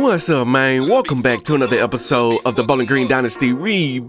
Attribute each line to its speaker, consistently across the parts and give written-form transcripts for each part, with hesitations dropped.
Speaker 1: What's up, man? Welcome back to another episode of the Bowling Green Dynasty Rebuild.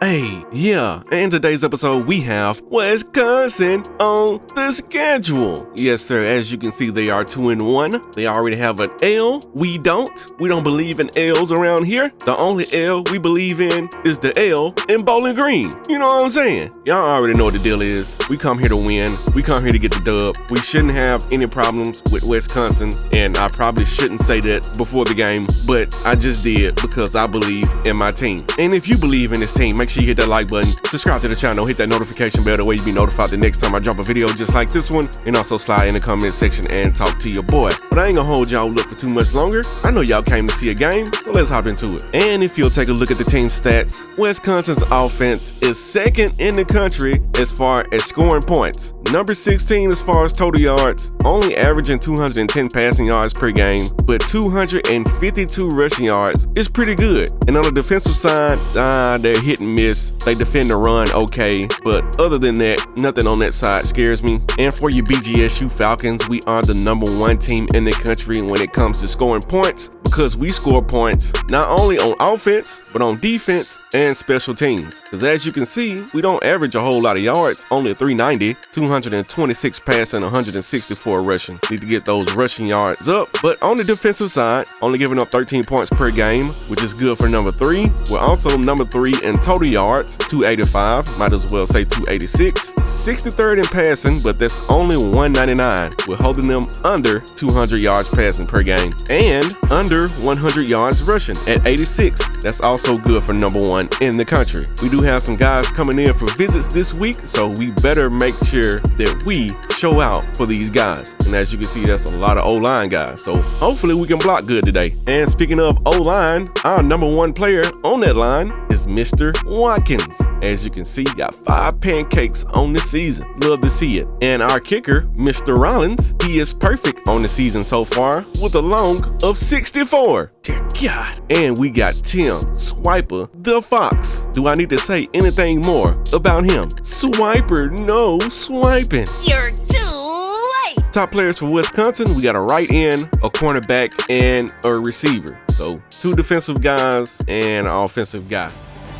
Speaker 1: Hey, yeah, in today's episode we have Wisconsin on the schedule. Yes, sir, as you can see, they are 2-1. They already have an L. We don't believe in L's around here. The only L we believe in is the L in Bowling Green. You know what I'm saying? Y'all already know what the deal is. We come here to win. We come here to get the dub. We shouldn't have any problems with Wisconsin, and I probably shouldn't say that before the game, but I just did because I believe in my team. And if you believe in this team, make sure you hit that like button, subscribe to the channel, hit that notification bell, that way you be notified the next time I drop a video just like this one, and also slide in the comment section and talk to your boy. But I ain't gonna hold y'all up for too much longer. I know y'all came to see a game, so let's hop into it. And if you'll take a look at the team stats, Wisconsin's offense is second in the country as far as scoring points. Number 16 as far as total yards, only averaging 210 passing yards per game, but 252 rushing yards is pretty good. And on the defensive side, they're hit and miss. They defend the run okay, but other than that, nothing on that side scares me. And for your BGSU Falcons, we are the #1 team in the country when it comes to scoring points, because we score points not only on offense, but on defense and special teams. Because as you can see, we don't average a whole lot of yards, only 390, 226 passing, 164 rushing. Need to get those rushing yards up. But on the defensive side, only giving up 13 points per game, which is good for number 3. We're also number 3 in total yards, 285, might as well say 286. 63rd in passing, but that's only 199. We're holding them under 200 yards passing per game, and under 100 yards rushing at 86. That's also good for #1 in the country. We do have some guys coming in for visits this week, so we better make sure that we show out for these guys. And as you can see, that's a lot of O-line guys, so hopefully we can block good today. And speaking of O-line, our #1 player on that line is Mr. Watkins. As you can see, got 5 pancakes on the season. Love to see it. And our kicker, Mr. Rollins, he is perfect on the season so far with a long of 64. Dear God. And we got Tim Swiper the Fox. Do I need to say anything more about him? Swiper, no swiping.
Speaker 2: You're too late.
Speaker 1: Top players for Wisconsin, we got a right end, a cornerback, and a receiver. So 2 defensive guys and an offensive guy.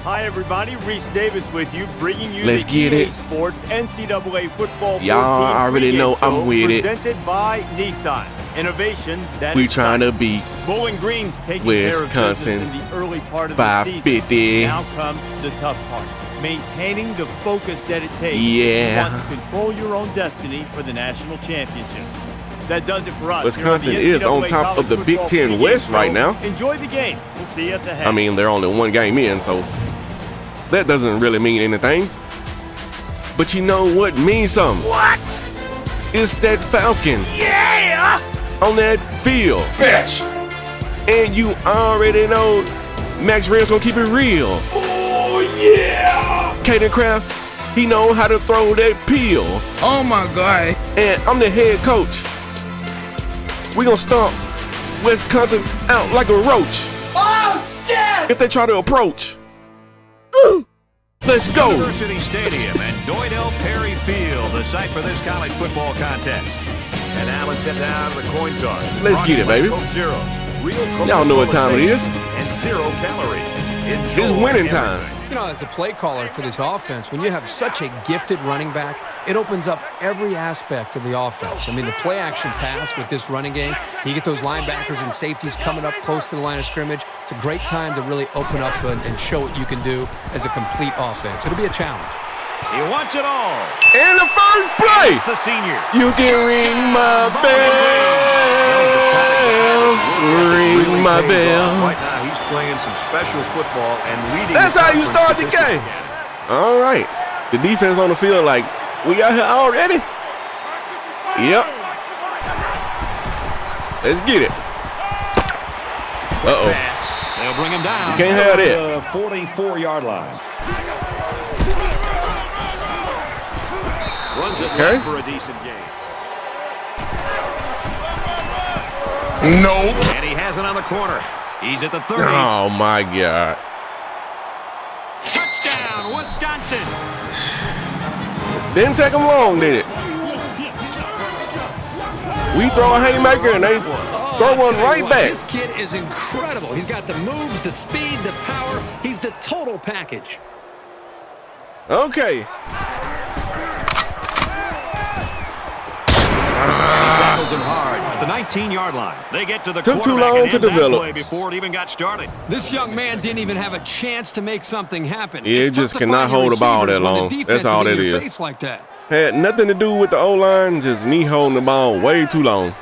Speaker 3: Hi everybody, Reese Davis with you, bringing you
Speaker 1: Let's
Speaker 3: the
Speaker 1: get
Speaker 3: EA
Speaker 1: it.
Speaker 3: Sports NCAA Football
Speaker 1: Y'all already know I'm with it.
Speaker 3: Presented by Nissan. Innovation that
Speaker 1: We trying to beat
Speaker 3: Bowling Green's taking
Speaker 1: Wisconsin
Speaker 3: care of business in the early part of
Speaker 1: by
Speaker 3: the season.
Speaker 1: 50.
Speaker 3: Now comes the tough part. Maintaining the focus that it takes
Speaker 1: Yeah.
Speaker 3: to want to control your own destiny for the national championship. That does it for us.
Speaker 1: Wisconsin
Speaker 3: Here on the
Speaker 1: is on
Speaker 3: NCAA
Speaker 1: top
Speaker 3: College
Speaker 1: of the Big
Speaker 3: Football
Speaker 1: Ten
Speaker 3: pregame
Speaker 1: West
Speaker 3: show.
Speaker 1: right now.
Speaker 3: Enjoy the game. We'll see you at the half.
Speaker 1: I mean, they're only 1 game in, so that doesn't really mean anything. But you know what means something?
Speaker 2: What?
Speaker 1: It's that Falcon
Speaker 2: Yeah!
Speaker 1: on that field.
Speaker 2: Bitch!
Speaker 1: And you already know Max Red's gonna keep it real.
Speaker 2: Oh, yeah!
Speaker 1: Caden Kraft, he know how to throw that peel.
Speaker 4: Oh my God.
Speaker 1: And I'm the head coach. We gonna stomp Wisconsin out like a roach
Speaker 2: Oh, shit!
Speaker 1: if they try to approach. Let's go.
Speaker 5: University Stadium and Doyd L. Perry Field, the site for this college football contest. And now let's get down to the coin toss.
Speaker 1: Let's get it, baby.
Speaker 5: Coke Zero. Real Coke
Speaker 1: Y'all know what time it is.
Speaker 5: And 0 calories. Enjoy
Speaker 1: It's winning time.
Speaker 5: everything.
Speaker 6: You know, as a play caller for this offense, when you have such a gifted running back, it opens up every aspect of the offense. I mean, the play action pass with this running game, you get those linebackers and safeties coming up close to the line of scrimmage. It's a great time to really open up and show what you can do as a complete offense. It'll be a challenge.
Speaker 5: He wants it all.
Speaker 1: And the first play.
Speaker 5: It's the senior.
Speaker 1: You can ring my bell. Ring my bell.
Speaker 5: Right now, he's playing some special football and leading.
Speaker 1: That's
Speaker 5: the
Speaker 1: how you
Speaker 5: conference
Speaker 1: start the game. All right. The defense on the field like, we out here already? Yep. Let's get it. Uh-oh.
Speaker 5: Pass. They'll bring him down.
Speaker 1: You can't have that.
Speaker 5: 44-yard line. Runs it
Speaker 1: Okay.
Speaker 5: left for a decent gain.
Speaker 4: Nope.
Speaker 5: And he has it on the corner. He's at the 30.
Speaker 1: Oh, my God.
Speaker 5: Touchdown, Wisconsin.
Speaker 1: Didn't take him long, did it? We throw a haymaker and they throw one right back.
Speaker 6: This kid is incredible. He's got the moves, the speed, the power. He's the total package.
Speaker 1: Okay.
Speaker 5: Tackles him hard at the 19-yard line. They get to the
Speaker 1: Took too
Speaker 5: quarterback
Speaker 1: long
Speaker 5: and
Speaker 1: to
Speaker 5: end that
Speaker 1: develop.
Speaker 5: play before it even got started.
Speaker 6: This young man didn't even have a chance to make something happen.
Speaker 1: Yeah,
Speaker 6: It's
Speaker 1: it just
Speaker 6: tough to
Speaker 1: cannot
Speaker 6: find your
Speaker 1: hold the ball
Speaker 6: receivers
Speaker 1: that
Speaker 6: when the
Speaker 1: long.
Speaker 6: defense
Speaker 1: That's all
Speaker 6: in
Speaker 1: it
Speaker 6: your
Speaker 1: is.
Speaker 6: face like that.
Speaker 1: Had nothing to do with the O-line, just me holding the ball way too long.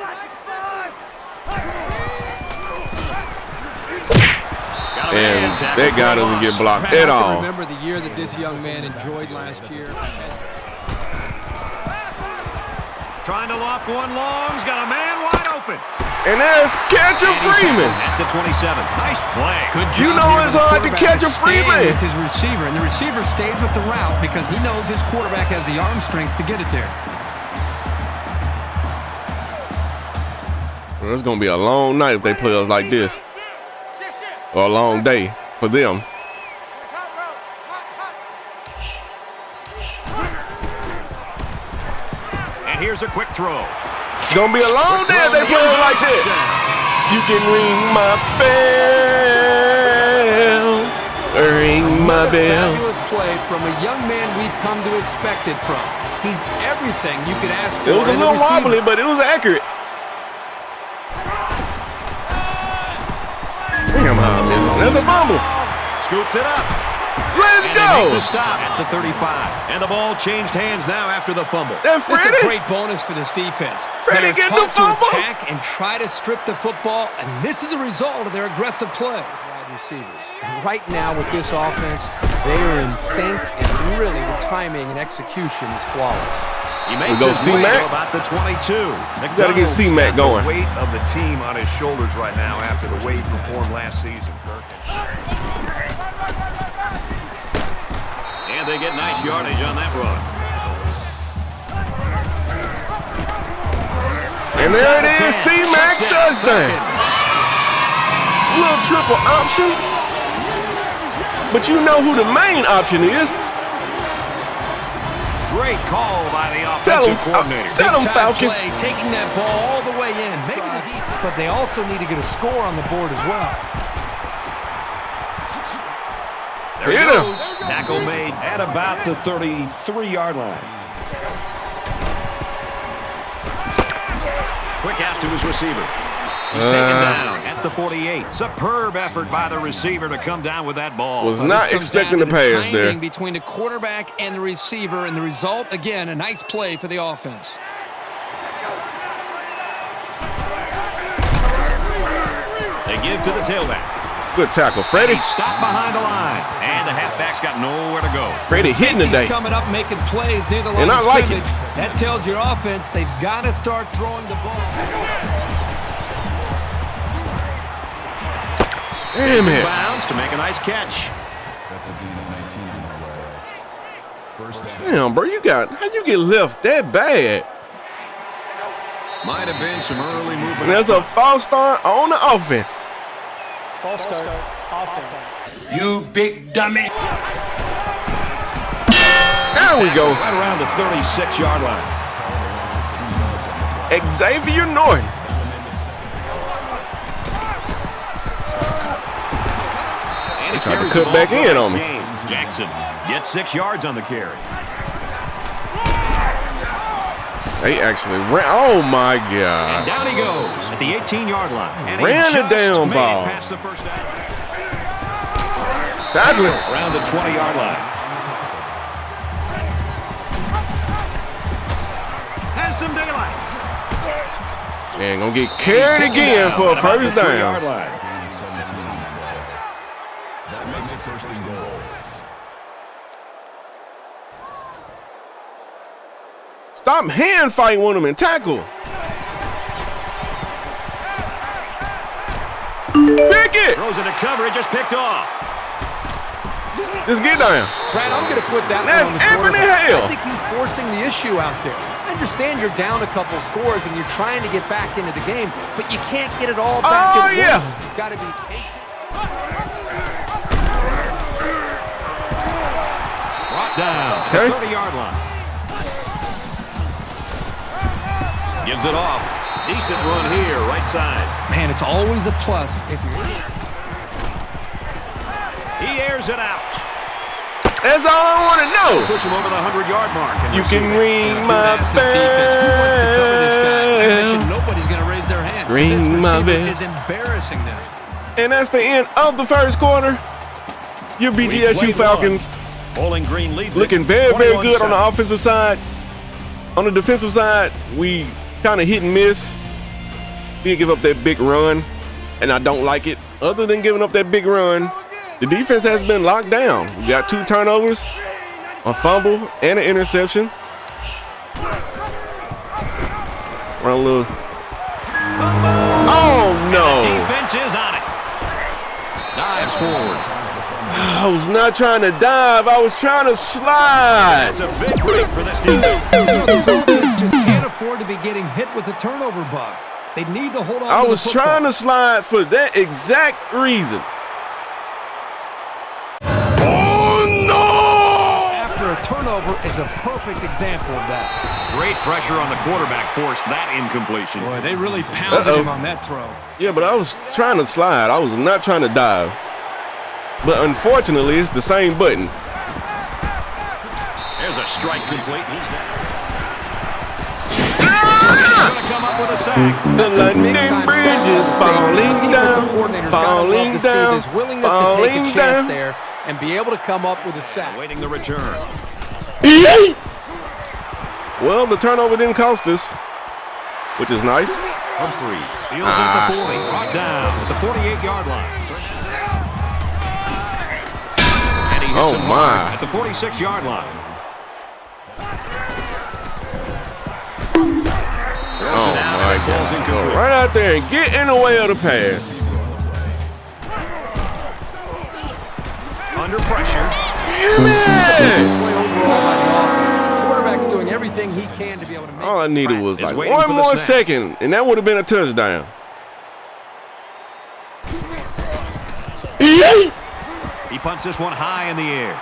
Speaker 1: And that guy doesn't get blocked at all.
Speaker 6: Remember the year that this young man enjoyed last year?
Speaker 5: Trying to loft one long. He's got a man wide open.
Speaker 1: And there's Catcher Freeman.
Speaker 5: At the 27. Nice play.
Speaker 6: Good job.
Speaker 1: You know
Speaker 6: here
Speaker 1: it's
Speaker 6: for the
Speaker 1: hard to
Speaker 6: quarterback
Speaker 1: catch a free
Speaker 6: staying
Speaker 1: man.
Speaker 6: with his receiver, and the receiver stays with the route because he knows his quarterback has the arm strength to get it there.
Speaker 1: Well, it's going to be a long night if they play us like this. Or a long day for them.
Speaker 5: And here's a quick throw.
Speaker 1: It's going to be a long day if they play us like this. You can ring my bell. Ring my bell.
Speaker 6: Fabulous play from a young man we've come to expect it from. He's everything you could ask for.
Speaker 1: It was a little wobbly, but it was accurate. Damn, how I missed it. That's a fumble.
Speaker 5: Scoops it up.
Speaker 1: Let's
Speaker 5: And
Speaker 1: go.
Speaker 5: they make the stop at the 35. And the ball changed hands now after the fumble.
Speaker 1: That
Speaker 6: This is a
Speaker 1: Freddie.
Speaker 6: great bonus for this defense.
Speaker 1: Freddie
Speaker 6: They're
Speaker 1: getting the
Speaker 6: taught
Speaker 1: fumble.
Speaker 6: to attack and try to strip the football, and this is a result of their aggressive play. Wide receivers. And right now with this offense, they are in sync, and really the timing and execution is flawless.
Speaker 5: He makes
Speaker 1: go
Speaker 5: his way
Speaker 1: C-Mac.
Speaker 5: to about the 22.
Speaker 1: Gotta get C-Mac going.
Speaker 5: The weight of the team on his shoulders right now after the way he performed last season. And they get nice yardage on that run.
Speaker 1: And there it is, C-Mac touchdown. Little triple option. But you know who the main option is.
Speaker 5: Great call by the
Speaker 1: Tell
Speaker 5: offensive
Speaker 1: him,
Speaker 5: coordinator.
Speaker 1: tell him,
Speaker 6: Big-time
Speaker 1: Falcon.
Speaker 6: play, taking that ball all the way in. Maybe the defense, but they also need to get a score on the board as well.
Speaker 5: There he
Speaker 1: Hit him.
Speaker 5: goes. Tackle made at about the 33-yard line. Quick out to his receiver. He's taken down at the 48. Superb effort by the receiver to come down with that ball.
Speaker 1: Was
Speaker 6: Well,
Speaker 1: not
Speaker 6: this comes
Speaker 1: expecting
Speaker 6: down
Speaker 1: the
Speaker 6: to
Speaker 1: pass
Speaker 6: timing
Speaker 1: there.
Speaker 6: between the quarterback and the receiver, and the result, again, a nice play for the offense.
Speaker 5: They give to the tailback.
Speaker 1: Good tackle, Freddie.
Speaker 5: He stopped behind the line, and the halfback's got nowhere to go.
Speaker 1: Freddie hitting
Speaker 6: Safety's
Speaker 1: today.
Speaker 6: coming up making plays near the line
Speaker 1: And I
Speaker 6: of
Speaker 1: like
Speaker 6: scrimmage.
Speaker 1: it.
Speaker 6: That tells your offense they've got to start throwing the ball.
Speaker 1: Damn it.
Speaker 5: Bounds to make a nice catch.
Speaker 1: Damn, bro, how'd you get left that bad?
Speaker 5: Might have been some early movement.
Speaker 1: And there's a false start on the offense.
Speaker 4: False start, offense.
Speaker 2: You big dummy.
Speaker 1: There we go.
Speaker 5: Right around the 36-yard line.
Speaker 1: Xavier Norton.
Speaker 5: And he
Speaker 1: tried to
Speaker 5: carries
Speaker 1: cut
Speaker 5: the
Speaker 1: back
Speaker 5: ball
Speaker 1: in
Speaker 5: for
Speaker 1: on me.
Speaker 5: James Jackson gets 6 yards on the carry.
Speaker 1: They actually ran. Oh my
Speaker 5: And
Speaker 1: God.
Speaker 5: down he goes at the 18-yard line. And
Speaker 1: Ran
Speaker 5: he
Speaker 1: the
Speaker 5: just
Speaker 1: damn
Speaker 5: made
Speaker 1: ball.
Speaker 5: it past the first down.
Speaker 1: Tackling.
Speaker 5: Around the 20-yard line. Has some daylight.
Speaker 1: And gonna get carried again for a first down.
Speaker 5: That makes it first and goal.
Speaker 1: Stop hand fighting with him and tackle. Pick it.
Speaker 5: Throws into coverage, just picked off.
Speaker 1: Just get down.
Speaker 6: Brad, I'm going to put that
Speaker 1: That's
Speaker 6: one on the
Speaker 1: Ebony
Speaker 6: quarterback.
Speaker 1: Hale.
Speaker 6: I think he's forcing the issue out there. I understand you're down a couple scores and you're trying to get back into the game, but you can't get it all back
Speaker 1: Oh,
Speaker 6: at
Speaker 1: yeah.
Speaker 6: once. You've got to be patient.
Speaker 5: Brought down at the 30-yard line. Gives it off. Decent run here, right side.
Speaker 6: Man, it's always a plus if you're...
Speaker 5: He airs it out.
Speaker 1: That's all I want to know.
Speaker 5: Push him over the 100-yard mark.
Speaker 1: You can ring my bell.
Speaker 6: Nobody's going to raise their hand.
Speaker 1: Ring my bell.
Speaker 6: Is embarrassing them.
Speaker 1: And that's the end of the first quarter. Your BGSU Falcons
Speaker 5: Bowling Green leads
Speaker 1: looking very, very good on the offensive side. On the defensive side, we kind of hit and miss. We give up that big run, and I don't like it. Other than giving up that big run, the defense has been locked down. We got 2 turnovers, a fumble, and an interception. Run a little. Oh, no.
Speaker 5: Defense is on it. Dives forward.
Speaker 1: I was not trying to dive. I was trying to slide.
Speaker 5: It's a big break for this team.
Speaker 6: This offense just can't afford to be getting hit with a turnover bug. They need to hold on.
Speaker 1: I was trying to slide for that exact reason. Oh, no!
Speaker 6: After a turnover is a perfect example of that.
Speaker 5: Great pressure on the quarterback forced that incompletion.
Speaker 6: Boy, they really pounded him on that throw.
Speaker 1: Yeah, but I was trying to slide. I was not trying to dive. But unfortunately, it's the same button.
Speaker 5: There's a strike complete. He's going to come up with a sack.
Speaker 1: The London Bridge is falling down, falling down, falling down.
Speaker 6: There and be able to come up with a sack.
Speaker 5: Waiting the return.
Speaker 1: Well, the turnover didn't cost us, which is nice.
Speaker 5: Humphrey fields at the 40, brought down at the 48-yard line. And he hits him hard at the 46-yard line.
Speaker 1: Oh my God! Go right out there and get in the way of the pass.
Speaker 5: Under pressure.
Speaker 1: Damn it!
Speaker 6: Quarterback's doing everything he can to be able to make.
Speaker 1: All I needed was like
Speaker 5: waiting
Speaker 1: one
Speaker 5: for the
Speaker 1: more
Speaker 5: snap.
Speaker 1: second, and that would have been a touchdown.
Speaker 5: He punts this one high in the air.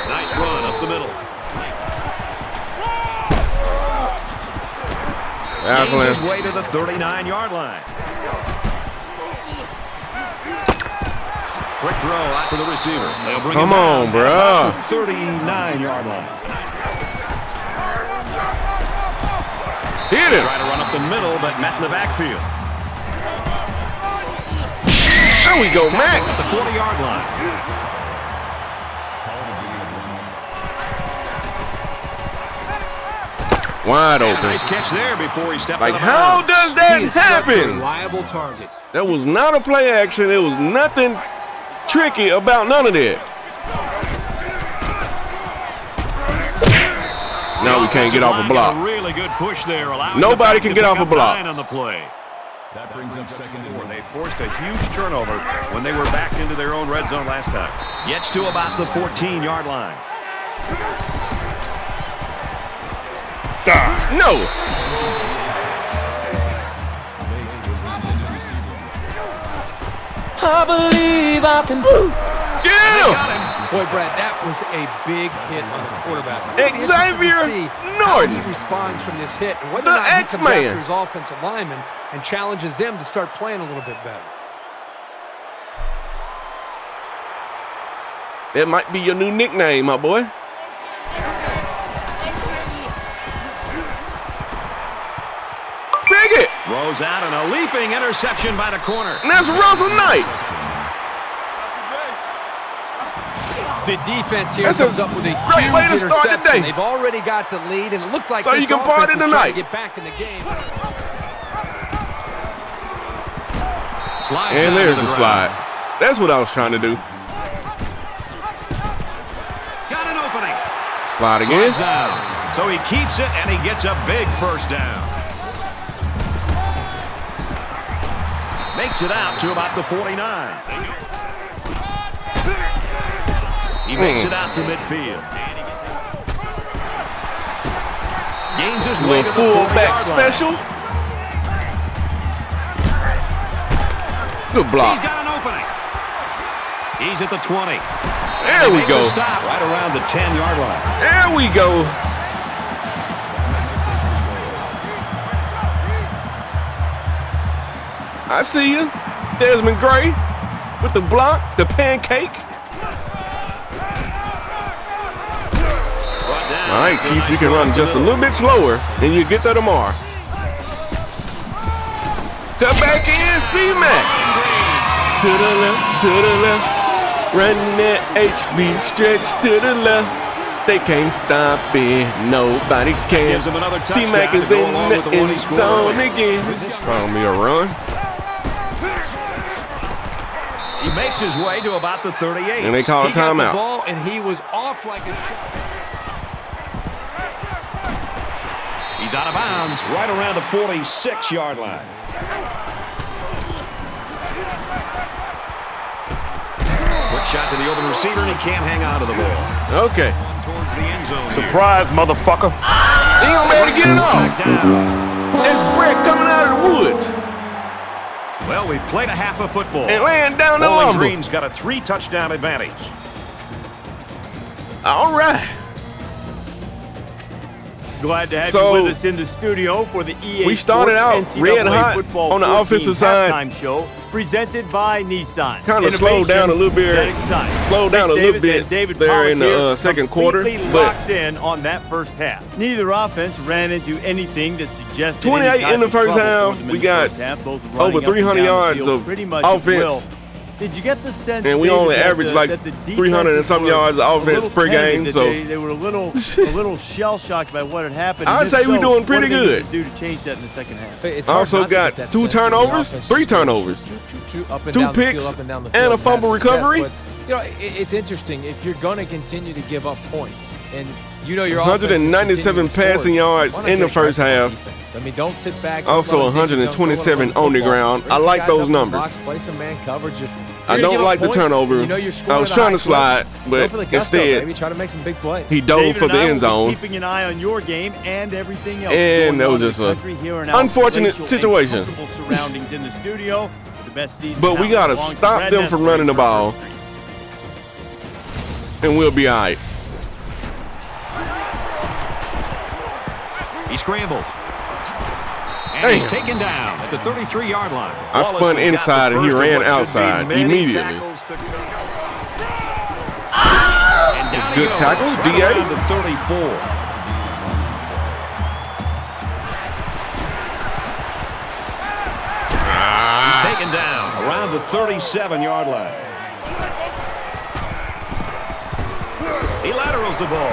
Speaker 5: Nice run up the middle. Gains his way to the 39-yard line. Quick throw out to the receiver. They'll bring
Speaker 1: Come
Speaker 5: him
Speaker 1: on,
Speaker 5: down
Speaker 1: bro.
Speaker 5: at the 39-yard line.
Speaker 1: Hit him.
Speaker 5: Try to run up the middle, but met in the backfield.
Speaker 1: There we go,
Speaker 5: At
Speaker 1: Max.
Speaker 5: the 40-yard line.
Speaker 1: Wide open.
Speaker 5: Nice catch there before he stepped
Speaker 1: Like,
Speaker 5: out of
Speaker 1: how
Speaker 5: bounds.
Speaker 1: does that
Speaker 6: He is such a
Speaker 1: happen?
Speaker 6: reliable target.
Speaker 1: That was not a play action. It was nothing tricky about none of that. Now we can't get off a block.
Speaker 5: Really good push there.
Speaker 1: Nobody can get off a block.
Speaker 5: On the play. That brings up second and 4. They forced a huge turnover when they were back into their own red zone last time. Gets to about the 14-yard line.
Speaker 1: No.
Speaker 7: I believe I can do.
Speaker 1: Get him.
Speaker 6: Boy, Brad, that was a big hit on the quarterback.
Speaker 1: Xavier
Speaker 6: How
Speaker 1: Norton.
Speaker 6: he responds from this hit, and whether
Speaker 1: The
Speaker 6: or not he comes
Speaker 1: X-Man.
Speaker 6: after his offensive lineman and challenges them to start playing a little bit better.
Speaker 1: That might be your new nickname, my boy. Pick it.
Speaker 5: Rolls out and a leaping interception by the corner.
Speaker 1: And that's Russell Knight.
Speaker 6: The defense here
Speaker 1: That's a
Speaker 6: comes up with a
Speaker 1: great
Speaker 6: huge
Speaker 1: way to start the
Speaker 6: interception.
Speaker 1: day.
Speaker 6: They've already got the lead, and it looked like
Speaker 1: So
Speaker 6: this
Speaker 1: you can
Speaker 6: offense
Speaker 1: party
Speaker 6: was trying
Speaker 1: tonight.
Speaker 6: to get back in the game.
Speaker 5: Slides
Speaker 1: And
Speaker 5: down
Speaker 1: there's
Speaker 5: to
Speaker 1: the
Speaker 5: the
Speaker 1: slide.
Speaker 5: ground.
Speaker 1: That's what I was trying to do.
Speaker 5: Got an opening.
Speaker 1: Slide again.
Speaker 5: Slides down. So he keeps it, and he gets a big first down. Makes it out to about the 49. He makes it out to midfield. Gains his way to
Speaker 1: Little
Speaker 5: the
Speaker 1: fullback
Speaker 5: 40-yard
Speaker 1: special.
Speaker 5: line.
Speaker 1: Good block.
Speaker 5: He's got an opening. He's at the 20.
Speaker 1: There we
Speaker 5: Makes
Speaker 1: go.
Speaker 5: a stop right around the 10-yard line.
Speaker 1: There we go. I see you. Desmond Gray with the block, the pancake. All right, Chief, you can run just a little bit slower, and you get there tomorrow. Cut back in, C-Mac. To the left, to the left. Run that HB, stretch to the left. They can't stop it, nobody can. C-Mac is in the end zone again. It's trying me a run.
Speaker 5: He makes his way to about the 38.
Speaker 1: And they call a timeout.
Speaker 6: The ball, and he was off like a shot.
Speaker 5: He's out of bounds right around the 46-yard line. Quick shot to the open receiver, and he can't hang on to the ball.
Speaker 1: Okay.
Speaker 5: Towards the end zone.
Speaker 2: Surprise, motherfucker.
Speaker 1: He ain't gonna be able to get it off. That's Brett coming out of the woods.
Speaker 5: Well, we played a half of football.
Speaker 1: And laying down the
Speaker 5: Bowling
Speaker 1: lumber.
Speaker 5: Green's got a 3-touchdown advantage.
Speaker 1: All right.
Speaker 3: Glad to have
Speaker 1: So,
Speaker 3: you with us in the studio for the EA
Speaker 1: we started
Speaker 3: Sports
Speaker 1: out red
Speaker 3: NCAA
Speaker 1: hot
Speaker 3: football
Speaker 1: on the
Speaker 3: 14
Speaker 1: offensive side.
Speaker 3: halftime show presented by Nissan.
Speaker 1: Kind of slowed down a little bit. Slowed down a little bit there in the second quarter. But
Speaker 3: locked in on that first half. Neither offense ran into anything that suggested
Speaker 1: 28
Speaker 3: any
Speaker 1: in the
Speaker 3: type of
Speaker 1: first
Speaker 3: trouble
Speaker 1: half.
Speaker 3: for them
Speaker 1: We
Speaker 3: in the
Speaker 1: got
Speaker 3: first half, both running
Speaker 1: over
Speaker 3: up and
Speaker 1: 300
Speaker 3: down the
Speaker 1: yards
Speaker 3: field
Speaker 1: of
Speaker 3: pretty much at
Speaker 1: offense.
Speaker 3: will. Did you get the sense,
Speaker 1: And we
Speaker 3: David,
Speaker 1: only
Speaker 3: that
Speaker 1: average like
Speaker 3: that the
Speaker 1: 300 and some
Speaker 3: defenses
Speaker 1: yards of
Speaker 3: were a
Speaker 1: offense
Speaker 3: little
Speaker 1: per
Speaker 3: tentative,
Speaker 1: game,
Speaker 3: that
Speaker 1: so
Speaker 3: they were a little shell-shocked by what had happened?
Speaker 1: I'd
Speaker 3: And
Speaker 1: say
Speaker 3: if
Speaker 1: we're
Speaker 3: so,
Speaker 1: doing pretty
Speaker 3: what are they
Speaker 1: good.
Speaker 3: gonna do to change that in the second half?
Speaker 6: It's hard
Speaker 1: also
Speaker 6: not to
Speaker 1: got
Speaker 6: get that
Speaker 1: 2
Speaker 6: sense that the
Speaker 1: turnovers,
Speaker 6: offense
Speaker 1: 3
Speaker 6: just goes
Speaker 1: turnovers,
Speaker 6: up and
Speaker 1: 2
Speaker 6: down the field,
Speaker 1: picks,
Speaker 6: up and down the
Speaker 1: and
Speaker 6: field,
Speaker 1: a fumble
Speaker 6: has success.
Speaker 1: recovery.
Speaker 6: But, you know, it's interesting if you're going to continue to give up points, and you know your
Speaker 1: 197 passing yards in the first half.
Speaker 6: I mean, don't sit back.
Speaker 1: Also 127 on the ground. I like those numbers.
Speaker 6: Play some man coverage.
Speaker 1: I don't like the turnover. I was trying to slide, but instead
Speaker 6: try to make some big plays.
Speaker 1: he dove
Speaker 3: David
Speaker 1: for
Speaker 3: and
Speaker 1: the
Speaker 3: I will
Speaker 1: end
Speaker 3: be
Speaker 1: zone.
Speaker 3: keeping an eye on your game and everything else.
Speaker 1: And
Speaker 3: going
Speaker 1: that was
Speaker 3: on in
Speaker 1: just
Speaker 3: the
Speaker 1: a
Speaker 3: country here and out.
Speaker 1: unfortunate
Speaker 3: Racial and
Speaker 1: situation.
Speaker 3: comfortable surroundings in the studio. The best season
Speaker 1: But we
Speaker 3: out
Speaker 1: gotta
Speaker 3: belongs to
Speaker 1: stop
Speaker 3: Brad
Speaker 1: them from
Speaker 3: Nestor
Speaker 1: running the
Speaker 3: for
Speaker 1: ball.
Speaker 3: first street.
Speaker 1: And we'll be all right.
Speaker 5: He scrambled. And he's taken down at the 33-yard line.
Speaker 1: I spun inside and he ran outside immediately. It's good tackle, DA.
Speaker 5: Down to 34. He's taken down around the 37-yard line. He laterals the ball.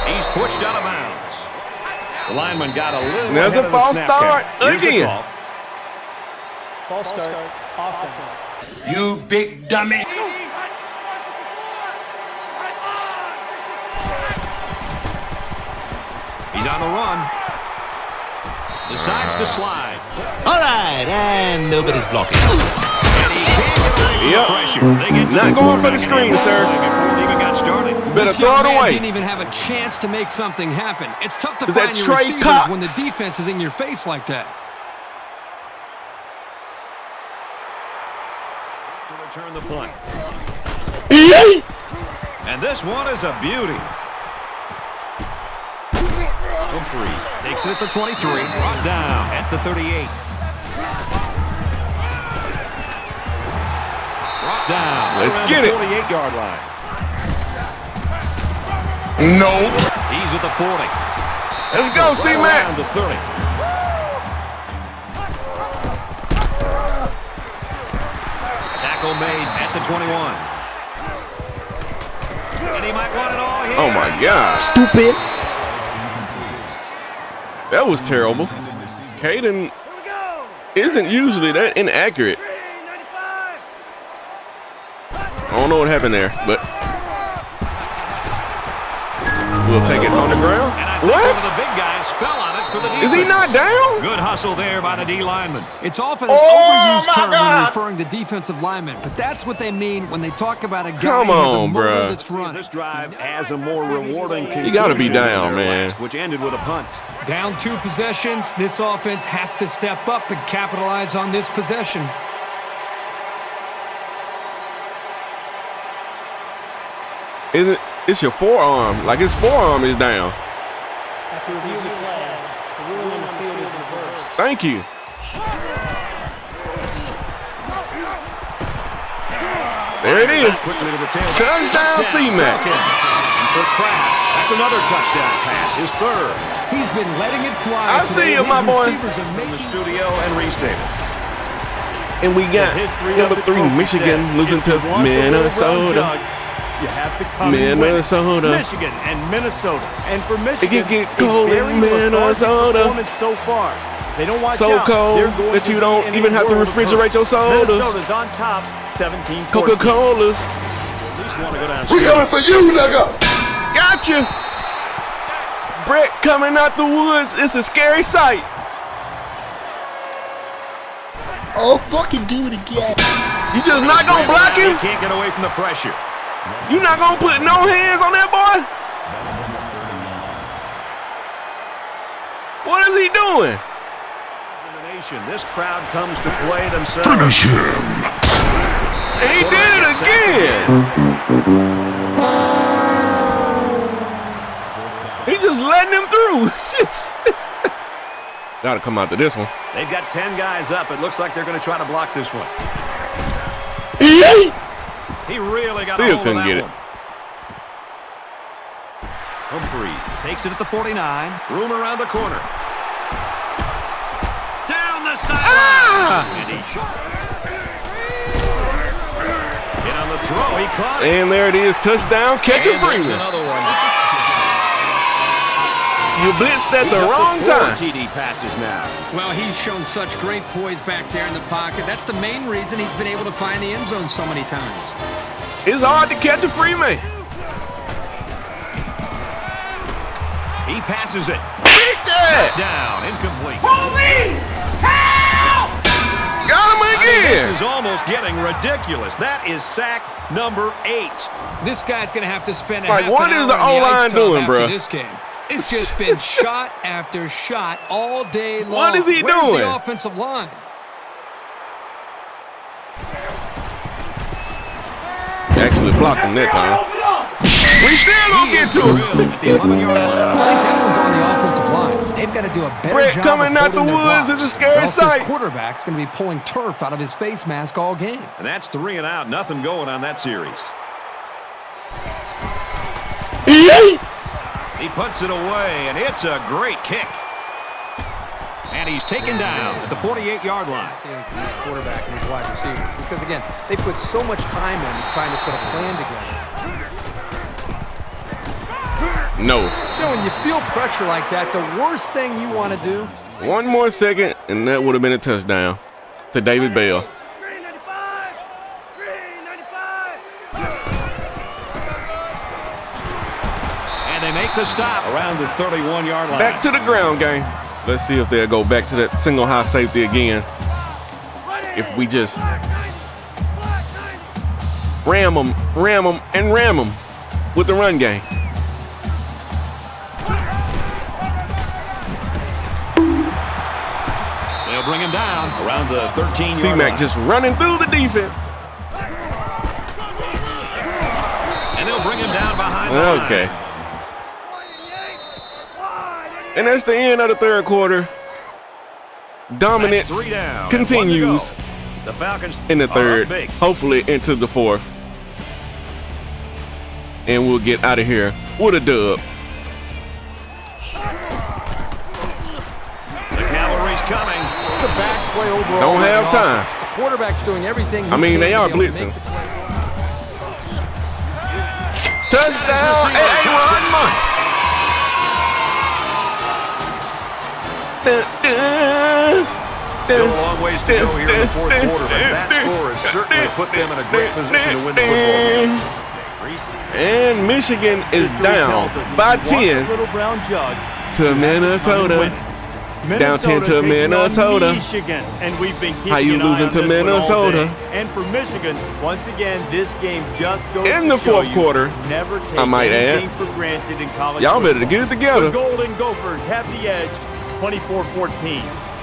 Speaker 5: He's pushed out of bounds. The lineman got a little
Speaker 1: There's
Speaker 5: ahead
Speaker 1: a
Speaker 5: of the
Speaker 1: false
Speaker 5: snap
Speaker 1: start
Speaker 5: count. Here's the
Speaker 1: again.
Speaker 5: call.
Speaker 4: False start. Offense.
Speaker 2: You big dummy.
Speaker 5: He's on the run. Decides to slide.
Speaker 7: All right, and nobody's blocking.
Speaker 5: And he can't get away
Speaker 1: Yep.
Speaker 5: from the pressure. They get to
Speaker 1: Not
Speaker 5: the
Speaker 1: going for the
Speaker 5: quarterback
Speaker 1: screen,
Speaker 5: and
Speaker 1: sir.
Speaker 5: before they even got started.
Speaker 1: Better
Speaker 8: This
Speaker 1: throw
Speaker 8: young
Speaker 1: it
Speaker 8: man
Speaker 1: away.
Speaker 8: didn't even have a chance to make something happen. It's tough to
Speaker 1: Is that
Speaker 8: find your
Speaker 1: Trey
Speaker 8: receivers
Speaker 1: Cox?
Speaker 8: when the defense is in your face like that.
Speaker 5: To return the punt. And this one is a beauty. Humphrey takes it at the 23. Brought down at the 38. Brought down.
Speaker 1: Let's
Speaker 5: around
Speaker 1: get
Speaker 5: the
Speaker 1: it.
Speaker 5: 48-yard line.
Speaker 2: Nope.
Speaker 5: He's at the 40.
Speaker 1: Let's go,
Speaker 5: Right
Speaker 1: C-Mac.
Speaker 5: around the 30. Tackle made at the 21. And he might want it all here.
Speaker 1: Oh my God.
Speaker 7: Stupid.
Speaker 1: That was terrible. Caden isn't usually that inaccurate. I don't know what happened there, but we'll take it on the ground.
Speaker 5: And I think one
Speaker 1: What?
Speaker 5: of the big guys fell on it for the defense.
Speaker 1: Is he not down?
Speaker 5: Good hustle there by the D lineman.
Speaker 8: It's often an overused term when referring to defensive linemen, but that's what they mean when they talk about a guy
Speaker 1: Come
Speaker 8: who has a
Speaker 1: on,
Speaker 8: motor
Speaker 1: bruh.
Speaker 8: that's running.
Speaker 5: This drive has a more rewarding conclusion.
Speaker 1: You gotta be down,
Speaker 5: than their
Speaker 1: man.
Speaker 5: last, which ended with a punt.
Speaker 8: Down 2 possessions, this offense has to step up and capitalize on this possession.
Speaker 1: It's your forearm. Like his forearm is down.
Speaker 4: After review the play, the ruling on the field is reversed.
Speaker 1: Thank you. There it is.
Speaker 5: Quickly to the tail.
Speaker 1: Touchdown, C-Mac.
Speaker 5: And for Kraft, that's another touchdown pass, his third.
Speaker 8: He's been letting it fly.
Speaker 1: I see you, my boy.
Speaker 5: From the studio and restated.
Speaker 1: And we got number 3, Michigan, losing to Minnesota.
Speaker 3: You have to come
Speaker 1: Minnesota.
Speaker 3: Michigan and Minnesota. And for Michigan,
Speaker 1: It can get cold in Minnesota.
Speaker 3: So far. They don't watch
Speaker 1: So
Speaker 3: out.
Speaker 1: cold
Speaker 3: They're going
Speaker 1: that
Speaker 3: to
Speaker 1: you
Speaker 3: the
Speaker 1: don't
Speaker 3: end
Speaker 1: even
Speaker 3: of
Speaker 1: have to
Speaker 3: the world
Speaker 1: refrigerate your
Speaker 3: approach.
Speaker 1: sodas.
Speaker 3: Minnesota's on top, 17-14.
Speaker 1: Coca-Colas.
Speaker 5: At least want to go down.
Speaker 2: We coming for you, nigga.
Speaker 1: Gotcha. Brett coming out the woods. It's a scary sight.
Speaker 9: Oh, fucking do it again.
Speaker 1: You just not gonna block him?
Speaker 5: He can't get away from the pressure.
Speaker 1: You not gonna put no hands on that boy? What is he doing?
Speaker 5: This crowd comes to play themselves.
Speaker 2: Finish him.
Speaker 1: And he did it again. He just letting him through. Gotta come out to this one.
Speaker 5: They've got 10 guys up. It looks like they're going to try to block this one. He really got
Speaker 1: Still
Speaker 5: a hold
Speaker 1: couldn't
Speaker 5: of that
Speaker 1: get it.
Speaker 5: one. Humphrey takes it at the 49. Room around the corner. Down the sideline. And he shot. Hit on the throw. He caught it.
Speaker 1: And there it is. Touchdown. Catch it, Freeman.
Speaker 5: Another one.
Speaker 1: You blitzed at the wrong time.
Speaker 5: TD passes now.
Speaker 6: Well, he's shown such great poise back there in the pocket. That's the main reason he's been able to find the end zone so many times.
Speaker 1: It's hard to catch a free man.
Speaker 5: He passes it.
Speaker 1: Big that.
Speaker 5: Down. Incomplete.
Speaker 2: Police! Help!
Speaker 1: Got him
Speaker 5: I mean,
Speaker 1: again.
Speaker 5: this is almost getting ridiculous. That is sack number 8.
Speaker 6: This guy's going to have to spend a
Speaker 1: Like,
Speaker 6: half
Speaker 1: what
Speaker 6: an
Speaker 1: is
Speaker 6: hour
Speaker 1: the
Speaker 6: in
Speaker 1: O-line
Speaker 6: ice tub
Speaker 1: doing,
Speaker 6: after
Speaker 1: bro?
Speaker 6: This game. It's just been shot after shot all day long.
Speaker 1: What is he
Speaker 6: Where's
Speaker 1: doing?
Speaker 6: The offensive line.
Speaker 1: Actually blocked him that time. We still gonna get to him.
Speaker 6: I think that one's on the offensive line. They've got to do a better
Speaker 1: Brett
Speaker 6: job
Speaker 1: coming
Speaker 6: of
Speaker 1: out the
Speaker 6: holding their
Speaker 1: woods
Speaker 6: blocks.
Speaker 1: is a scary
Speaker 6: Or else
Speaker 1: sight.
Speaker 6: This quarterback's going to be pulling turf out of his face mask all game.
Speaker 5: And that's 3 and out. Nothing going on that series. He puts it away, and it's a great kick. And he's taken down at the 48-yard line.
Speaker 6: His quarterback and his wide receivers. Because, again, they put so much time in trying to put a plan together.
Speaker 1: No.
Speaker 6: You know, when you feel pressure like that, the worst thing you want to do.
Speaker 1: One more second, and that would have been a touchdown to David Bell.
Speaker 5: And they make the stop around the 31-yard line.
Speaker 1: Back to the ground game. Let's see if they'll go back to that single high safety again. If we just ram them, and ram them with the run game.
Speaker 5: They'll bring him down around the 13-yard
Speaker 1: C-Mac
Speaker 5: line.
Speaker 1: just running through the defense.
Speaker 5: And they'll bring him down behind the line.
Speaker 1: Okay. And that's the end of the third quarter. Dominance
Speaker 5: That's 3 down.
Speaker 1: continues
Speaker 5: And 1 to go. The Falcons
Speaker 1: in the
Speaker 5: are
Speaker 1: third,
Speaker 5: up big.
Speaker 1: hopefully into the fourth. And we'll get out of here with a dub.
Speaker 5: The cavalry's coming.
Speaker 6: It's a bad play overall.
Speaker 1: Don't
Speaker 6: by
Speaker 1: have
Speaker 6: the
Speaker 1: time.
Speaker 6: offense. The quarterback's doing everything.
Speaker 1: I mean, they are
Speaker 6: to be able to
Speaker 1: blitzing.
Speaker 6: make the play.
Speaker 1: Touchdown, A.A. Mike.
Speaker 5: Still a long ways to go here in the fourth quarter, but that score has certainly put them in a great position to win the football game.
Speaker 1: And Michigan is down by 10
Speaker 3: Little brown jug
Speaker 1: to Minnesota. Down 10 to
Speaker 3: taking on
Speaker 1: Minnesota.
Speaker 3: Michigan, and we've been keeping
Speaker 1: How you
Speaker 3: an eye
Speaker 1: losing
Speaker 3: on
Speaker 1: to
Speaker 3: this one all
Speaker 1: Minnesota?
Speaker 3: day. And for Michigan, once again, this game just goes
Speaker 1: In
Speaker 3: to
Speaker 1: the
Speaker 3: show
Speaker 1: fourth
Speaker 3: you,
Speaker 1: quarter,
Speaker 3: never take
Speaker 1: I might
Speaker 3: anything
Speaker 1: add.
Speaker 3: for granted in college
Speaker 1: Y'all better
Speaker 3: football.
Speaker 1: get it together.
Speaker 3: The Golden Gophers have the edge, 24-14.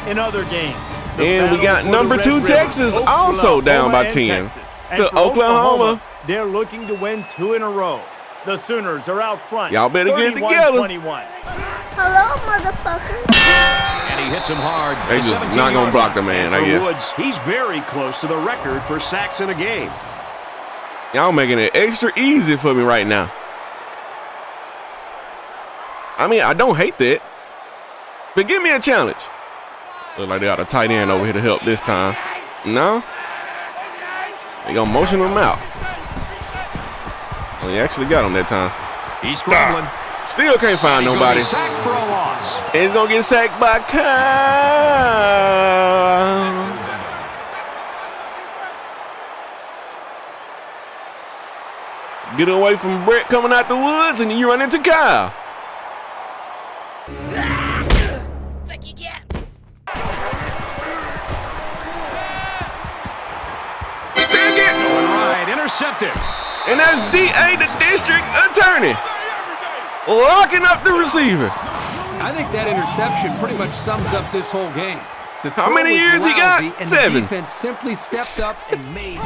Speaker 3: In other games, the
Speaker 1: And we
Speaker 3: battle
Speaker 1: got
Speaker 3: for the
Speaker 1: number
Speaker 3: Red
Speaker 1: 2
Speaker 3: River,
Speaker 1: Texas also
Speaker 3: Oklahoma
Speaker 1: down by
Speaker 3: and
Speaker 1: 10
Speaker 3: Texas. And
Speaker 1: to
Speaker 3: for
Speaker 1: Oklahoma.
Speaker 3: They're looking to win 2 in a row. The Sooners are out front.
Speaker 1: Y'all better get it
Speaker 3: 31-21.
Speaker 10: Hello, motherfucker.
Speaker 5: And he hits him hard.
Speaker 1: They just not gonna block the man, I
Speaker 5: For
Speaker 1: guess.
Speaker 5: Woods, he's very close to the record for sacks in a game.
Speaker 1: Y'all making it extra easy for me right now. I mean, I don't hate that. But give me a challenge. Look like they got a tight end over here to help this time. No? They gonna motion him out. Well, he actually got him that time.
Speaker 5: He's scrambling.
Speaker 1: Still can't find nobody.
Speaker 5: Sacked for a loss.
Speaker 1: And he's gonna get sacked by Kyle. Get away from Brett coming out the woods, and then you run into Kyle.
Speaker 2: Fuck you get.
Speaker 5: Going right, intercepted.
Speaker 1: And that's D.A., the district attorney, locking up the receiver.
Speaker 6: I think that interception pretty much sums up this whole game. The
Speaker 1: How many years he got?
Speaker 6: And
Speaker 1: 7.
Speaker 6: the defense simply stepped up and made it.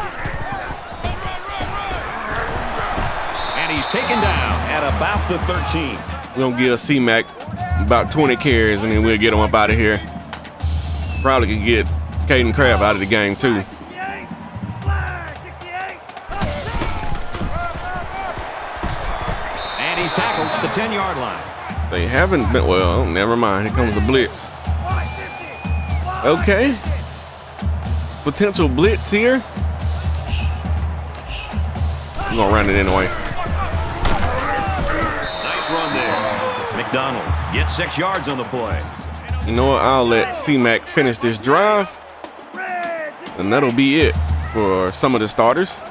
Speaker 5: And he's taken down at about the 13.
Speaker 1: We're going to give C-Mac about 20 carries, and then we'll get him up out of here. Probably could get Caden Crab out of the game, too.
Speaker 5: And he's tackled to the 10-yard line.
Speaker 1: They haven't been, well, never mind. Here comes a blitz. Okay. Potential blitz here. We're going to run it anyway.
Speaker 5: Nice run there. McDonald gets 6 yards on the play.
Speaker 1: You know what? I'll let C-Mac finish this drive. And that'll be it for some of the starters.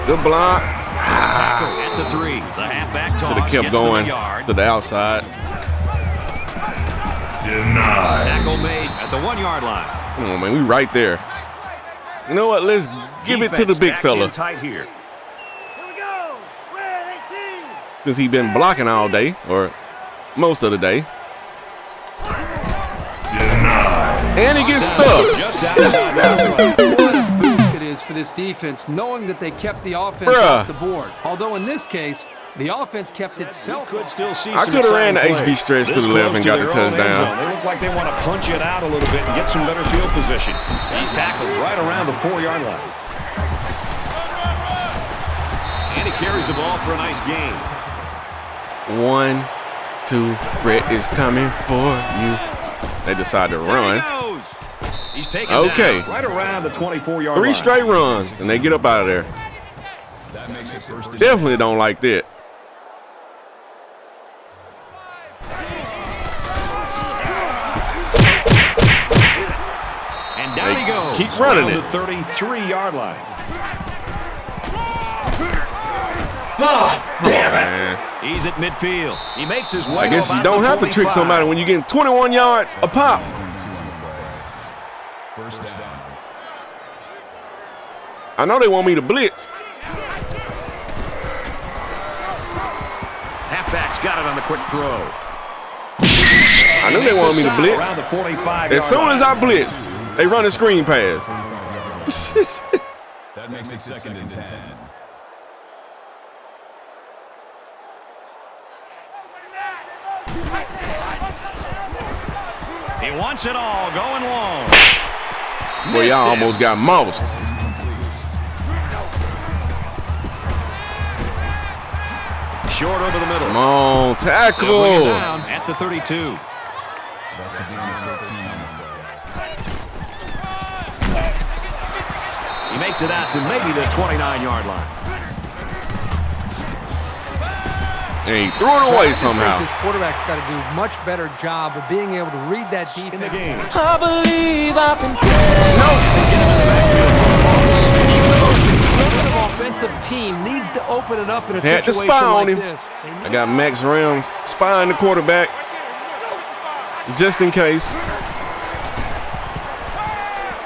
Speaker 1: Good block.
Speaker 5: At the 3. The halfback
Speaker 1: Should have kept going to the outside.
Speaker 5: Tackle made at the 1-yard line.
Speaker 1: Come on, man. We right there. You know what? Let's give it to the big fella.
Speaker 5: Tight here.
Speaker 1: Since he's been blocking all day, or most of the day. And he gets stuck.
Speaker 6: What a boost it is for this defense, knowing that they kept the offense off the board. Although in this case, the offense kept itself.
Speaker 5: Could still see
Speaker 1: I could have ran the HB stretch to the left and got the touchdown.
Speaker 5: They look like they want to punch it out a little bit and get some better field position. He's tackled right around the 4-yard line. And he carries the ball for a nice gain.
Speaker 1: 1, 2, Brett is coming for you. They decide to run.
Speaker 5: He's taken
Speaker 1: okay.
Speaker 5: Right around the 24-yard line.
Speaker 1: 3 straight runs, and they get up out of there.
Speaker 5: That makes it first.
Speaker 1: Definitely don't like that.
Speaker 5: And down he goes.
Speaker 1: Keep running it.
Speaker 5: The 33-yard line.
Speaker 1: Damn it.
Speaker 5: He's at midfield. He makes his way.
Speaker 1: I guess you don't have to trick somebody when you're getting 21 yards a pop.
Speaker 5: First down.
Speaker 1: I know they want me to blitz.
Speaker 5: Halfback's got it on the quick throw.
Speaker 1: I knew they wanted me to blitz.
Speaker 5: Around the 45-yard
Speaker 1: As soon as I
Speaker 5: line.
Speaker 1: blitz, they run a screen pass.
Speaker 5: That makes it 2nd and 10. He wants it all, going long.
Speaker 1: Boy, y'all almost got moused.
Speaker 5: Short over the middle.
Speaker 1: Come on, tackle.
Speaker 5: Down at the 32. He makes it out to maybe the 29-yard line.
Speaker 1: And he threw it away somehow.
Speaker 6: This quarterback's got to do a much better job of being able to read that defense.
Speaker 5: In the game.
Speaker 9: I believe I can
Speaker 6: The offensive team needs to open it up in a
Speaker 1: Had to
Speaker 6: situation
Speaker 1: spy on
Speaker 6: like
Speaker 1: him.
Speaker 6: this.
Speaker 1: I got Max Rams spying the quarterback just in case.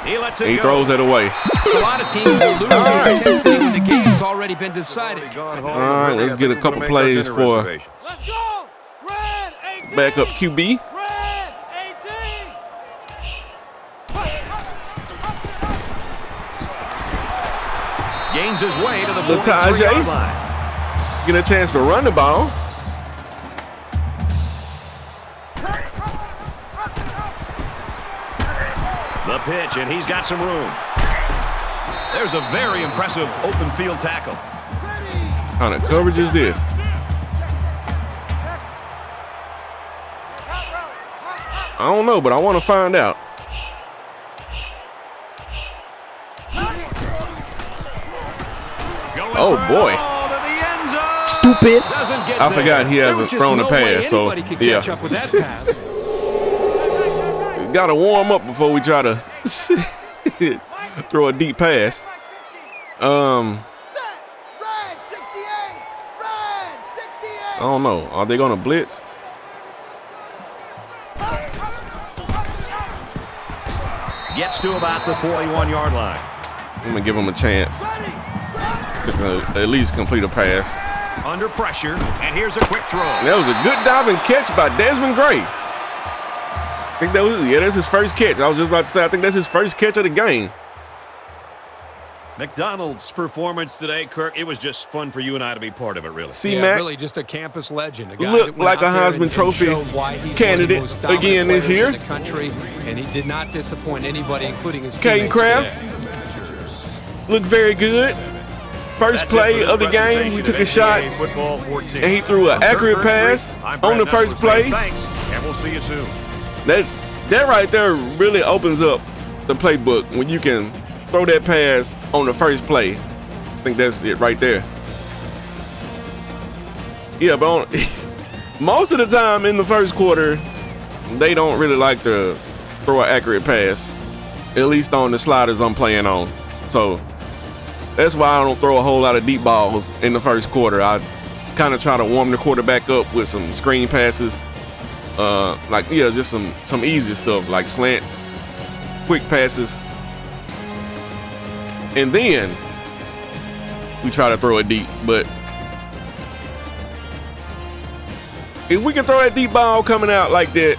Speaker 5: He lets it
Speaker 1: And he
Speaker 5: go.
Speaker 1: throws it away.
Speaker 6: A lot of teams will lose the intensity when the game's already been decided.
Speaker 1: All right, let's get a couple plays for
Speaker 2: Let's go! Red 18!
Speaker 1: backup QB.
Speaker 2: Red 18!
Speaker 5: Gains his way to the
Speaker 1: Latajah.
Speaker 5: 43-yard line.
Speaker 1: Get a chance to run the ball.
Speaker 5: The pitch, and he's got some room. There's a very impressive open field tackle.
Speaker 1: What kind of coverage is this? I don't know, but I want to find out. Oh, boy.
Speaker 7: Stupid.
Speaker 1: I forgot he hasn't thrown a pass, so yeah. Got to warm up before we try to throw a deep pass. I don't know. Are they going to blitz?
Speaker 5: Gets to about the 41-yard line.
Speaker 1: I'm going to give him a chance to at least complete a pass.
Speaker 5: Under pressure, and here's a quick throw.
Speaker 1: That was a good diving catch by Desmond Gray. I think that's his first catch. I was just about to say, I think that's his first catch of the game.
Speaker 5: McDonald's performance today, Kirk, it was just fun for you and I to be part of it, really.
Speaker 1: C-Mac,
Speaker 6: really just a campus legend. A guy
Speaker 1: looked like a Heisman Trophy candidate again this year.
Speaker 6: In the country, and he did not disappoint anybody, including his
Speaker 1: Caden Kraft looked very good. First play of the game, we took a shot, and he threw an accurate pass on the first play.
Speaker 5: Thanks, and we'll see you soon.
Speaker 1: That right there really opens up the playbook when you can throw that pass on the first play. I think that's it right there. Yeah, but most of the time in the first quarter, they don't really like to throw an accurate pass, at least on the sliders I'm playing on. So that's why I don't throw a whole lot of deep balls in the first quarter. I kind of try to warm the quarterback up with some screen passes, just some easy stuff like slants, quick passes. And then we try to throw it deep. But if we can throw that deep ball coming out like that,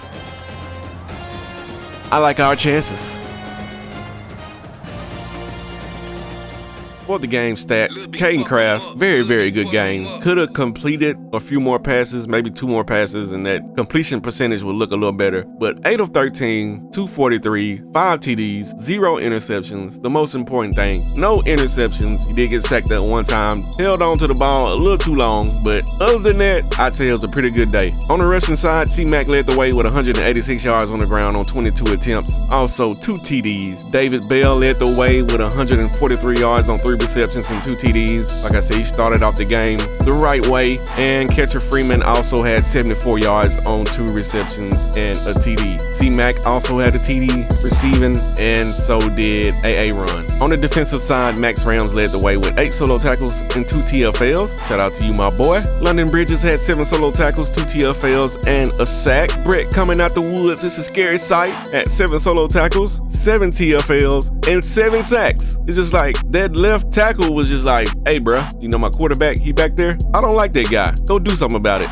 Speaker 1: I like our chances. For the game stats, Caden Kraft, very, very good game. Could have completed a few more passes, maybe 2 more passes, and that completion percentage would look a little better. But 8 of 13, 243, 5 TDs, 0 interceptions. The most important thing, no interceptions. He did get sacked that one time. Held on to the ball a little too long, but other than that, I'd say it was a pretty good day. On the rushing side, C-Mac led the way with 186 yards on the ground on 22 attempts. Also 2 TDs. David Bell led the way with 143 yards on 3 receptions and 2 TDs. Like I said, he started off the game the right way. And Catcher Freeman also had 74 yards on 2 receptions and a TD. C-Mac also had a TD receiving, and so did AA Run. On the defensive side, Max Rams led the way with 8 solo tackles and 2 TFLs. Shout out to you, my boy. London Bridges had 7 solo tackles, 2 TFLs, and a sack. Brett coming out the woods, it's a scary sight, at 7 solo tackles, 7 TFLs, and 7 sacks. It's just like that left tackle was just like, hey, bruh, you know my quarterback, he back there? I don't like that guy. Go do something about it.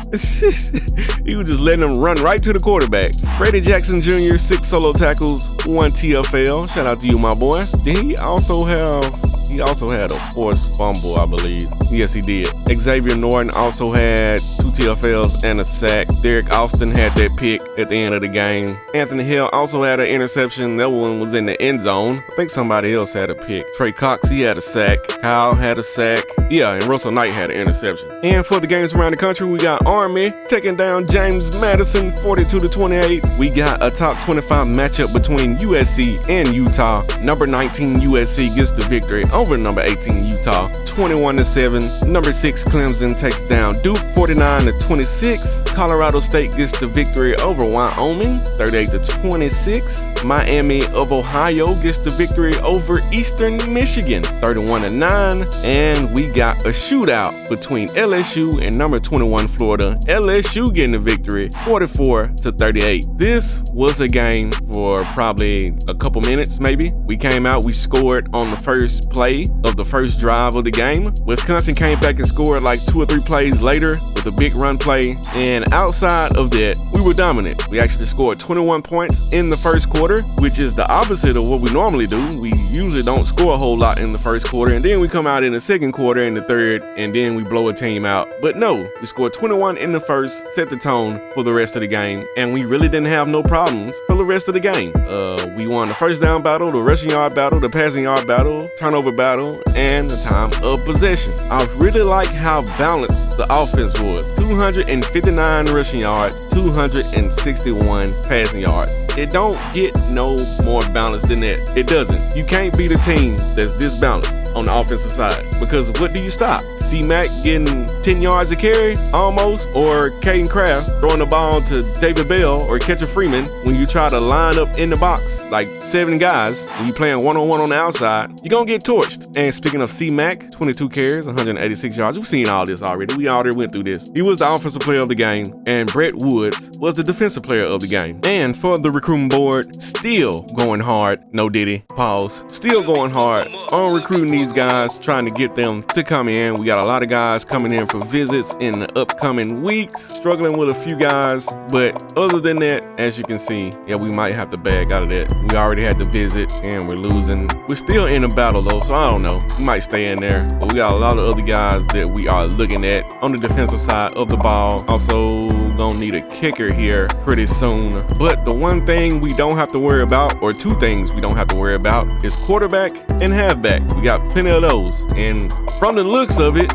Speaker 1: He was just letting him run right to the quarterback. Freddie Jackson Jr., 6 solo tackles, 1 TFL. Shout out to you, my boy. Did he also had a forced fumble, I believe. Yes, he did. Xavier Norton also had 2 TFLs and a sack. Derek Austin had that pick at the end of the game. Anthony Hill also had an interception. That one was in the end zone. I think somebody else had a pick. Trey Cox, he had a sack. Kyle had a sack. Yeah, and Russell Knight had an interception. And for the games around the country, we got Army taking down James Madison 42-28. We got a top 25 matchup between USC and Utah. Number 19 USC gets the victory over number 18 Utah, 21-7. Number 6 Clemson takes down Duke, 49-26. Colorado State gets the victory over Wyoming, 38-26. Miami of Ohio gets the victory over Eastern Michigan, 31-9. And we got a shootout between LSU and number 21 Florida. LSU getting the victory, 44-38. This was a game for probably a couple minutes, maybe. We came out, we scored on the first play of the first drive of the game. Wisconsin came back and scored like 2 or 3 plays later with a big run play. And outside of that, we were dominant. We actually scored 21 points in the first quarter, which is the opposite of what we normally do. We usually don't score a whole lot in the first quarter, and then we come out in the second quarter and the third, and then we blow a team out. But no, we scored 21 in the first, set the tone for the rest of the game, and we really didn't have no problems for the rest of the game. We won the first down battle, the rushing yard battle, the passing yard battle, turnover battle, and the time of possession. I really like how balanced the offense was. 259 rushing yards, 261 passing yards. It don't get no more balanced than that. It doesn't. You can't beat a team that's this balanced on the offensive side, because what do you stop? C-Mac getting 10 yards a carry almost, or Caden Kraft throwing the ball to David Bell or Catcher Freeman when you try to line up in the box like 7 guys and you playing one-on-one on the outside, you're gonna get torched. And speaking of C-Mac, 22 carries, 186 yards. We've seen all this already. We already went through this. He was the offensive player of the game, and Brett Woods was the defensive player of the game. And for the recruiting board, still going hard. No Diddy. Pause. Still going hard on recruiting these guys, trying to get them to come in. We got a lot of guys coming in for visits in the upcoming weeks, struggling with a few guys, but other than that, as you can see, yeah, we might have to bag out of that. We already had the visit and we're losing. We're still in a battle though, so I don't know. We might stay in there, but we got a lot of other guys that we are looking at on the defensive side of the ball. Also gonna need a kicker here pretty soon. But the one thing we don't have to worry about, or two things we don't have to worry about, is quarterback and halfback. We got plenty of those, and from the looks of it,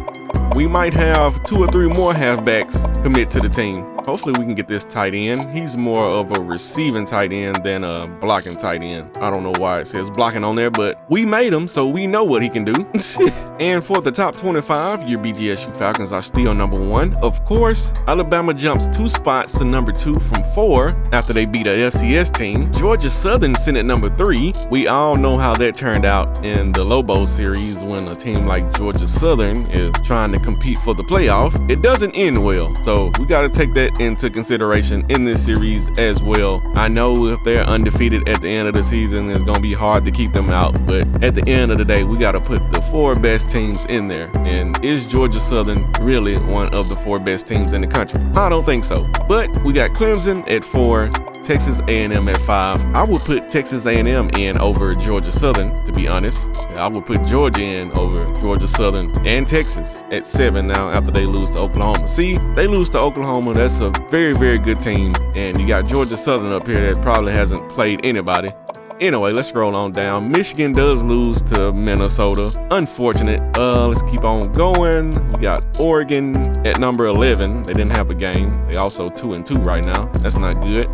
Speaker 1: we might have 2 or 3 more halfbacks commit to the team. Hopefully we can get this tight end. He's more of a receiving tight end than a blocking tight end. I don't know why it says blocking on there, but we made him, so we know what he can do. And for the top 25, your BGSU Falcons are still number 1. Of course, Alabama jumps 2 spots to number 2 from 4 after they beat a FCS team. Georgia Southern sent at number 3. We all know how that turned out in the Lobo series when a team like Georgia Southern is trying to compete for the playoff. It doesn't end well, so we got to take that into consideration in this series as well. I know if they're undefeated at the end of the season, it's gonna be hard to keep them out, but at the end of the day, we got to put the 4 best teams in there. And is Georgia Southern really one of the 4 best teams in the country? I don't think so, but we got Clemson at 4, Texas A&M at 5. I would put Texas A&M in over Georgia Southern, to be honest. I would put Georgia in over Georgia Southern, and Texas at 7 now after they lose to Oklahoma. See, they lose to Oklahoma. That's a very, very good team. And you got Georgia Southern up here that probably hasn't played anybody. Anyway, let's scroll on down. Michigan does lose to Minnesota. Unfortunate. Let's keep on going. We got Oregon at number 11. They didn't have a game. They also 2-2 right now. That's not good.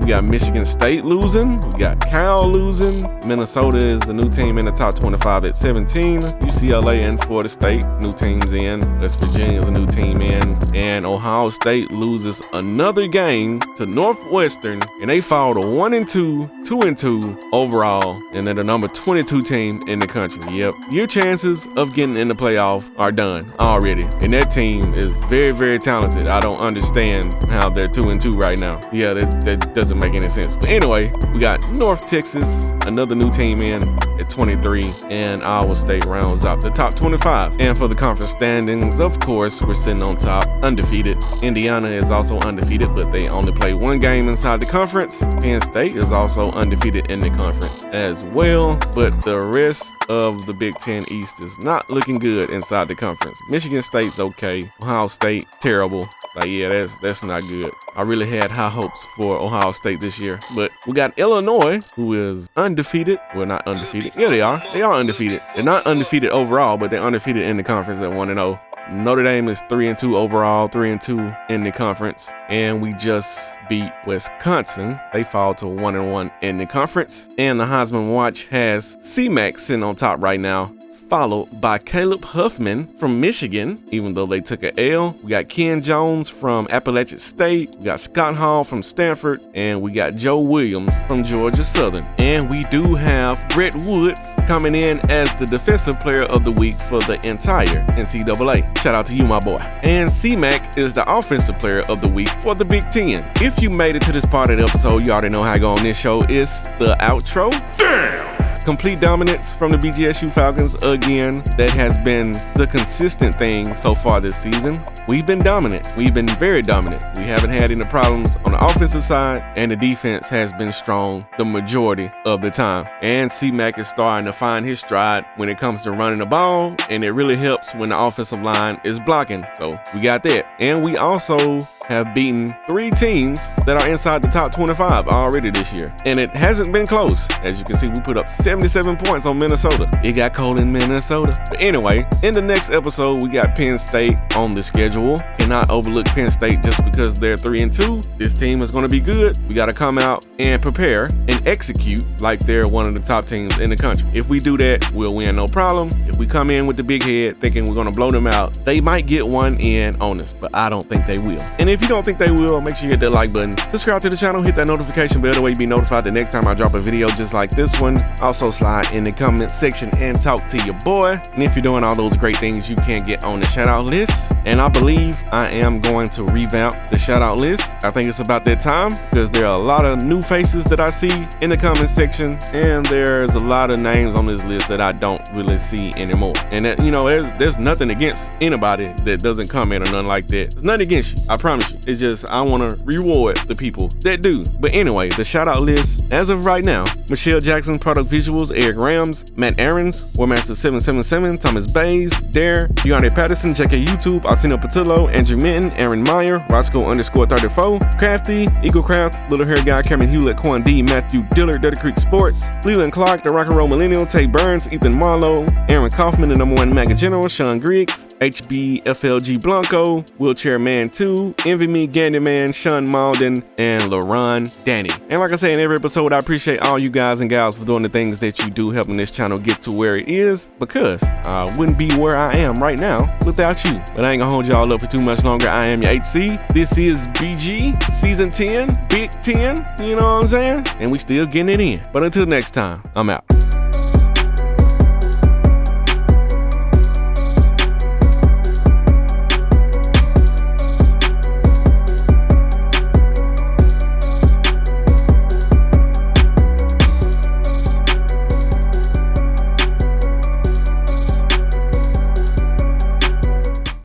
Speaker 1: We got Michigan State losing. We got Cal losing. Minnesota is a new team in the top 25 at 17. UCLA and Florida State, new teams in. West Virginia is a new team in. And Ohio State loses another game to Northwestern, and they fall to 1-2. 2-2 overall, and they're the number 22 team in the country. Yep, your chances of getting in the playoff are done already, and that team is very, very talented. I don't understand how they're 2-2 right now. Yeah, that doesn't make any sense. But anyway, we got North Texas, another new team in at 23, and Iowa State rounds out the top 25. And for the conference standings, of course, we're sitting on top, undefeated. Indiana is also undefeated, but they only play 1 game inside the conference. Penn State is also undefeated in the conference as well, but the rest of the Big Ten East is not looking good inside the conference. Michigan State's okay. Ohio State, terrible. Like, yeah, that's not good. I really had high hopes for Ohio State this year, but we got Illinois, who is undefeated. Well, not undefeated. Yeah, they are. They are undefeated. They're not undefeated overall, but they're undefeated in the conference at 1-0. Notre Dame is 3-2 overall, 3-2 in the conference, and we just beat Wisconsin. They fall to 1-1 in the conference, and the Heisman watch has C-Mac sitting on top right now, followed by Caleb Huffman from Michigan, even though they took an L. We got Ken Jones from Appalachian State. We got Scott Hall from Stanford, and we got Joe Williams from Georgia Southern. And we do have Brett Woods coming in as the defensive player of the week for the entire NCAA. Shout out to you, my boy. And C-Mac is the offensive player of the week for the Big Ten. If you made it to this part of the episode, you already know how I go on this show. It's the outro. Damn! complete dominance from the BGSU Falcons again. That has been the consistent thing so far this season. We've been dominant. We've been very dominant. We haven't had any problems on the offensive side, and the defense has been strong the majority of the time. And C-Mac is starting to find his stride when it comes to running the ball, and it really helps when the offensive line is blocking. So we got that. And we also have beaten 3 teams that are inside the top 25 already this year. And it hasn't been close. As you can see, we put up 77 points on Minnesota. It got cold in Minnesota. But anyway, in the next episode, we got Penn State on the schedule. Cannot overlook Penn State just because they're 3-2. This team is going to be good. We got to come out and prepare and execute like they're one of the top teams in the country. If we do that, we'll win no problem. If we come in with the big head thinking we're going to blow them out, they might get one in on us, but I don't think they will. And if you don't think they will, make sure you hit that like button, subscribe to the channel, hit that notification bell, that way you be notified the next time I drop a video just like this one. Also slide in the comment section and talk to your boy. And if you're doing all those great things, you can get on the shout out list. And I believe I am going to revamp the shout out list. I think it's about that time because there are a lot of new faces that I see in the comment section, and there's a lot of names on this list that I don't really see anymore. And that, you know, there's nothing against anybody that doesn't comment or nothing like that. There's nothing against you, I promise you. It's just I want to reward the people that do. But anyway, the shout out list as of right now: Michelle Jackson, Product Visuals, Eric Rams, Matt Aarons, Warmaster777, Thomas Bays, Dare, Deontay Patterson, JK YouTube, Arsino Patillo, Andrew Minton, Aaron Meyer, Roscoe_34, Crafty, Eagle Craft, Little Hair Guy, Cameron Hewlett, Quan D, Matthew Dillard, Dirty Creek Sports, Leland Clark, The Rock and Roll Millennial, Tay Burns, Ethan Marlowe, Aaron Kaufman, the #1 MAGA General, Sean Griggs, HBFLG Blanco, Wheelchair Man 2, Envy Me, Gandy Man, Sean Malden, and LaRon Danny. And like I say in every episode, I appreciate all you guys and gals for doing the things that you do, helping this channel get to where it is, because I wouldn't be where I am right now without you. But I ain't gonna hold y'all up for too much longer. I am your HC. This is BG Season 10, Big 10, you know what I'm saying? And we still getting it in. But until next time, I'm out.